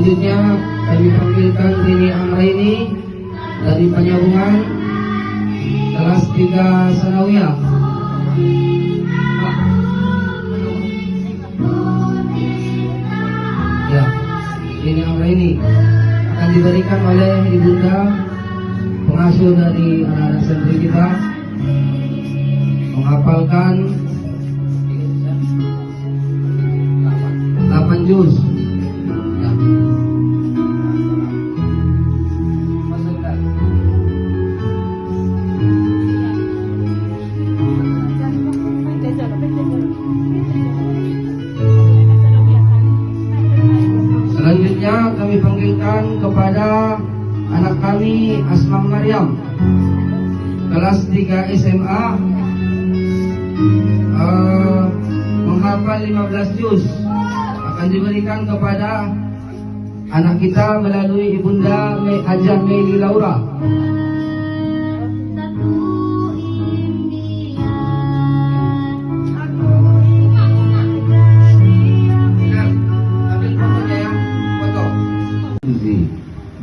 Selanjutnya kami panggilkan Rini Amraini dari Penyambungan kelas 3 Sanawiyah. Ya, Rini Amraini akan diberikan oleh ibunda pengasuh dari anak-anak santri kita menghafalkan 8 juz. Ya. Selanjutnya kami panggilkan kepada anak kami Asma Maryam kelas 3 SMA menghafal 15 juz, akan diberikan kepada anak kita melalui ibunda Hajah Meli Laura.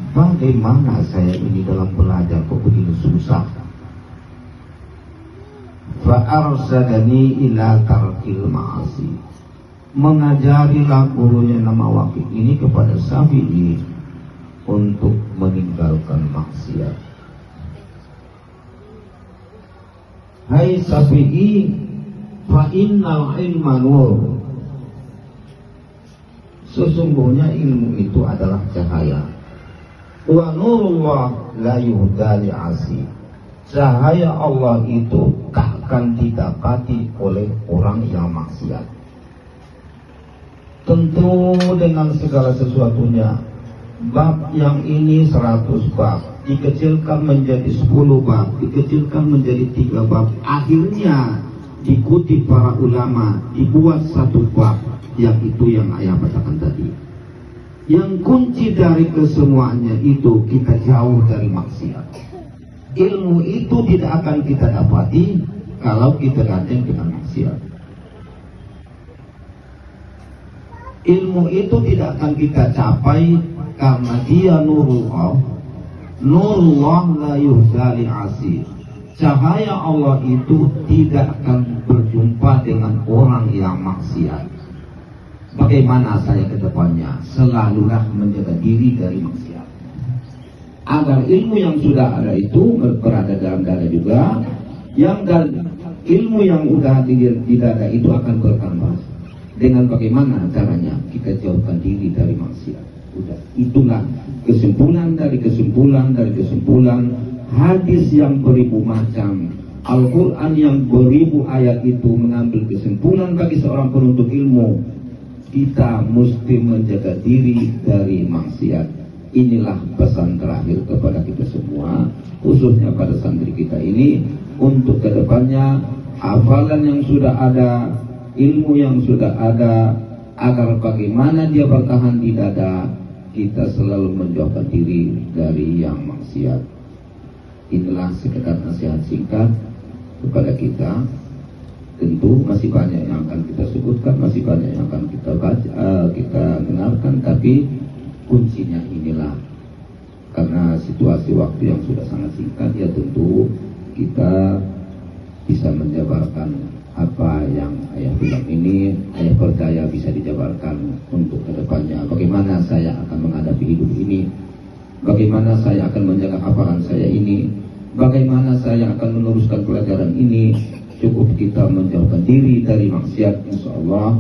Bagaimana saya ini dalam belajar kok begini susah? Fa'arsadani ila tarkil ma'asi. Mengajarilah gurunya nama Waqif ini kepada Syafi'i untuk meninggalkan maksiat. Hai Syafi'i, fa innal ilma nur. Sesungguhnya ilmu itu adalah cahaya. Wa nurullah la yuhda li'asi. Cahaya Allah itu takkan didapati oleh orang yang maksiat. Tentu dengan segala sesuatunya. Bab yang ini 100 bab, dikecilkan menjadi 10 bab, dikecilkan menjadi 3 bab. Akhirnya dikutip para ulama, dibuat 1 bab, yang itu yang ayah katakan tadi. Yang kunci dari kesemuanya itu kita jauh dari maksiat. Ilmu itu tidak akan kita dapati kalau kita gandeng dengan maksiat. Ilmu itu tidak akan kita capai karena dia nurullah. Nurullah la yuhda li'asi. Cahaya Allah itu tidak akan berjumpa dengan orang yang maksiat. Bagaimana saya ke depannya? Selalulah menjaga diri dari maksiat. Agar ilmu yang sudah ada itu berada dalam dada juga, yang dan ilmu yang sudah di dada itu akan bertambah. Dengan bagaimana caranya? Kita jauhkan diri dari maksiat. Udah, itulah kesimpulan dari kesimpulan hadis yang beribu macam, Al-Quran yang beribu ayat itu mengambil kesimpulan bagi seorang penuntut ilmu. Kita mesti menjaga diri dari maksiat. Inilah pesan terakhir kepada kita semua, khususnya pada santri kita ini, untuk kedepannya hafalan yang sudah ada, ilmu yang sudah ada, agar bagaimana dia bertahan di dada, kita selalu menjauhkan diri dari yang maksiat. Inilah sekedar nasihat singkat kepada kita. Tentu masih banyak yang akan kita sebutkan, masih banyak yang akan kita baca, kita dengarkan, tapi kuncinya inilah. Karena situasi waktu yang sudah sangat singkat, ya tentu kita bisa menjabarkan apa yang ayah bilang ini. Ayah percaya bisa dijabarkan untuk kedepannya. Bagaimana saya akan menghadapi hidup ini, bagaimana saya akan menjaga hafalan saya ini, bagaimana saya akan meneruskan pelajaran ini. Cukup kita menjauhkan diri dari maksiat, insyaallah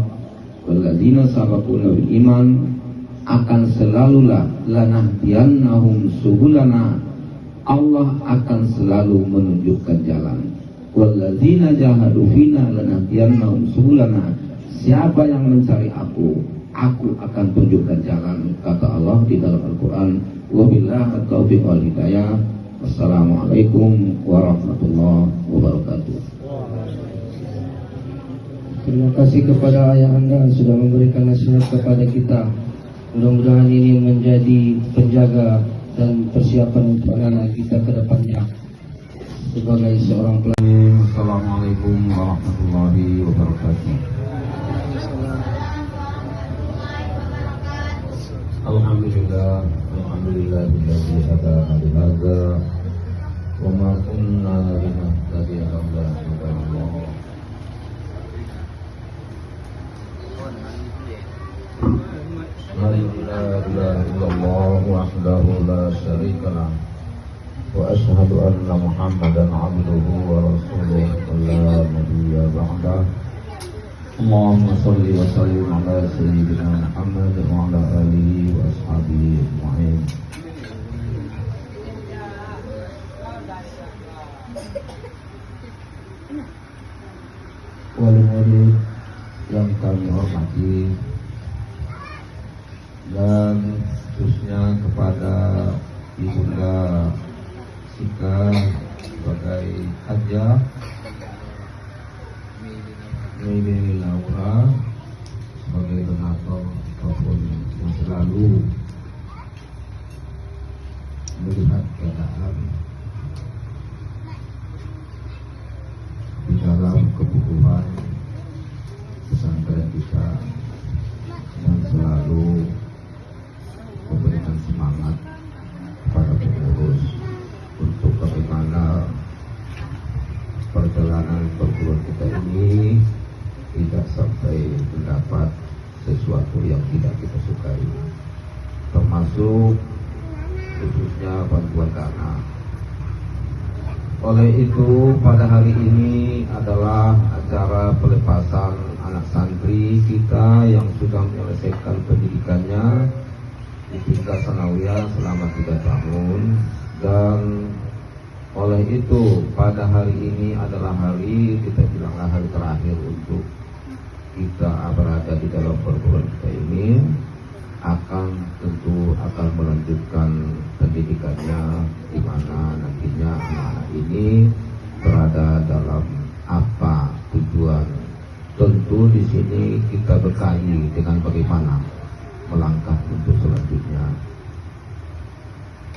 walladzina sabaquna bil iman akan selalulah lanahdiyannahum subulana. Allah akan selalu menunjukkan jalan. Walladzina jahadu fina lanahdiyannahum subulana. Siapa yang mencari aku akan tunjukkan jalan, kata Allah di dalam Al-Qur'an. Wabillahi taufiq wal hidayah. Wassalamualaikum warahmatullahi wabarakatuh. Terima kasih kepada ayah anda sudah memberikan nasihat kepada kita. Mudah-mudahan ini menjadi penjaga dan persiapan untuk anak kita ke depannya sebagai seorang pelajar. Assalamualaikum warahmatullahi wabarakatuh. Alhamdulillah, alhamdulillahilladzi hadana li hadza wa ma kunna linahtadiya laula an hadana Allah. La ilaha illallah wahdahu la syarika lah wa asyhadu anna Muhammadan abduhu wa rasuluhu la nabiyya ba'dah. Allahumma salli wa sallim ala sayyidina Muhammad wa ala alihi wa ashabihi ajma'in. Wali murid yang kami hormati dan khususnya kepada Ibunda Sika sebagai hajah Mei Laura sebagai donatur ataupun yang selalu melihat keadaan di dalam kebutuhan pesantren kita dan selalu memberikan semangat kepada pengurus untuk bagaimana perjalanan perguruan kita ini tidak sampai mendapat sesuatu yang tidak kita sukai, termasuk khususnya bantuan dana. Oleh itu pada hari ini adalah acara pelepasan anak santri kita yang sudah menyelesaikan pendidikannya di tingkat sanawiyah selama 3 tahun, dan oleh itu pada hari ini adalah hari, kita bilanglah hari terakhir untuk kita berada di dalam perguruan kita ini, tentu akan melanjutkan pendidikannya di mana nantinya anak-anak ini berada dalam apa tujuan. Tentu di sini kita berkaji dengan bagaimana melangkah untuk selanjutnya.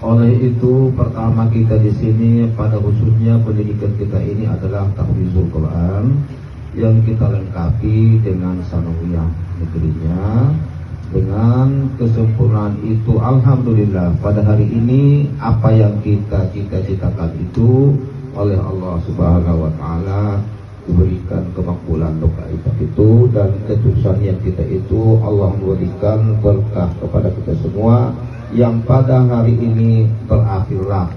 Oleh itu pertama kita di sini pada khususnya pendidikan kita ini adalah tahfizul Quran yang kita lengkapi dengan sanawiyah negerinya. Dengan kesempurnaan itu alhamdulillah pada hari ini apa yang kita cita-citakan itu oleh Allah Subhanahu wa taala diberikan kemakbulan doa itu, dan keputusan yang kita itu Allah memberikan berkah kepada kita semua, yang pada hari ini berakhirlah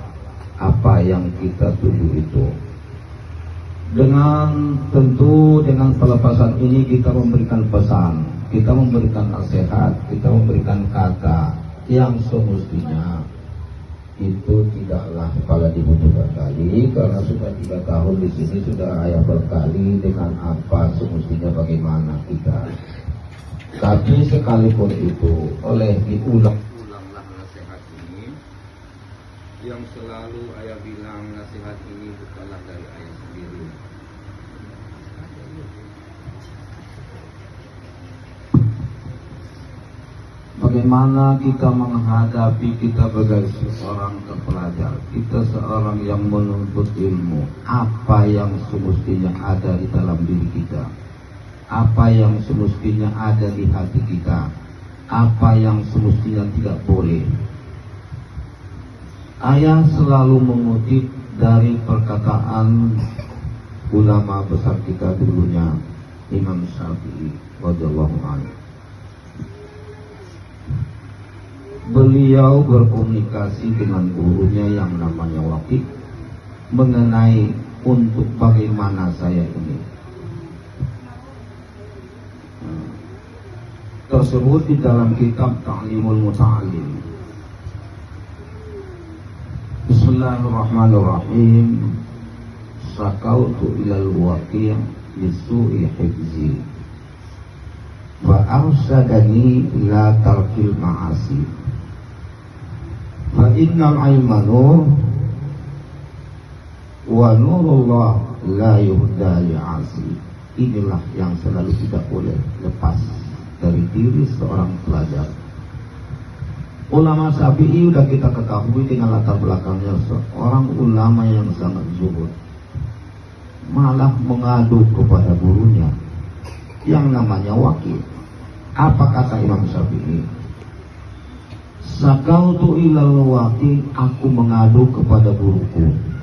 apa yang kita tuju itu. Dengan tentu dengan pelepasan ini kita memberikan pesan, kita memberikan nasihat, kita memberikan kata yang semestinya itu tidaklah kepala dibutuhkan kali, karena sudah 3 tahun di sini sudah ayah berkali dengan apa semestinya bagaimana kita. Tapi sekalipun itu oleh diulang-ulanglah nasihat ini, yang selalu ayah bilang nasihat ini bukanlah dari ayah sendiri. Bagaimana kita menghadapi kita sebagai seorang terpelajar, kita seorang yang menuntut ilmu, apa yang semestinya ada di dalam diri kita, apa yang semestinya ada di hati kita, apa yang semestinya tidak boleh. Ayah selalu mengutip dari perkataan ulama besar kita dulunya, Imam Syafi'i radhiyallahu anhu. Beliau berkomunikasi dengan gurunya yang namanya Waqi mengenai untuk bagaimana saya ini. Tersebut di dalam kitab Ta'limul Muta'allim. Bismillahirrahmanirrahim. Sakautu ilal Waqi' lisu'i hifzi wa arsadani ila tarkil ma'asi. Fa innal ilma nur wa nurullah la yuhda li'asi. Inilah yang selalu tidak boleh lepas dari diri seorang pelajar. Ulama Syafi'i sudah kita ketahui dengan latar belakangnya seorang ulama yang sangat zuhud, malah mengadu kepada gurunya yang namanya Waqi. Apa kata Imam Syafi'i? Sakautu ilal waqi, aku mengadu kepada guruku.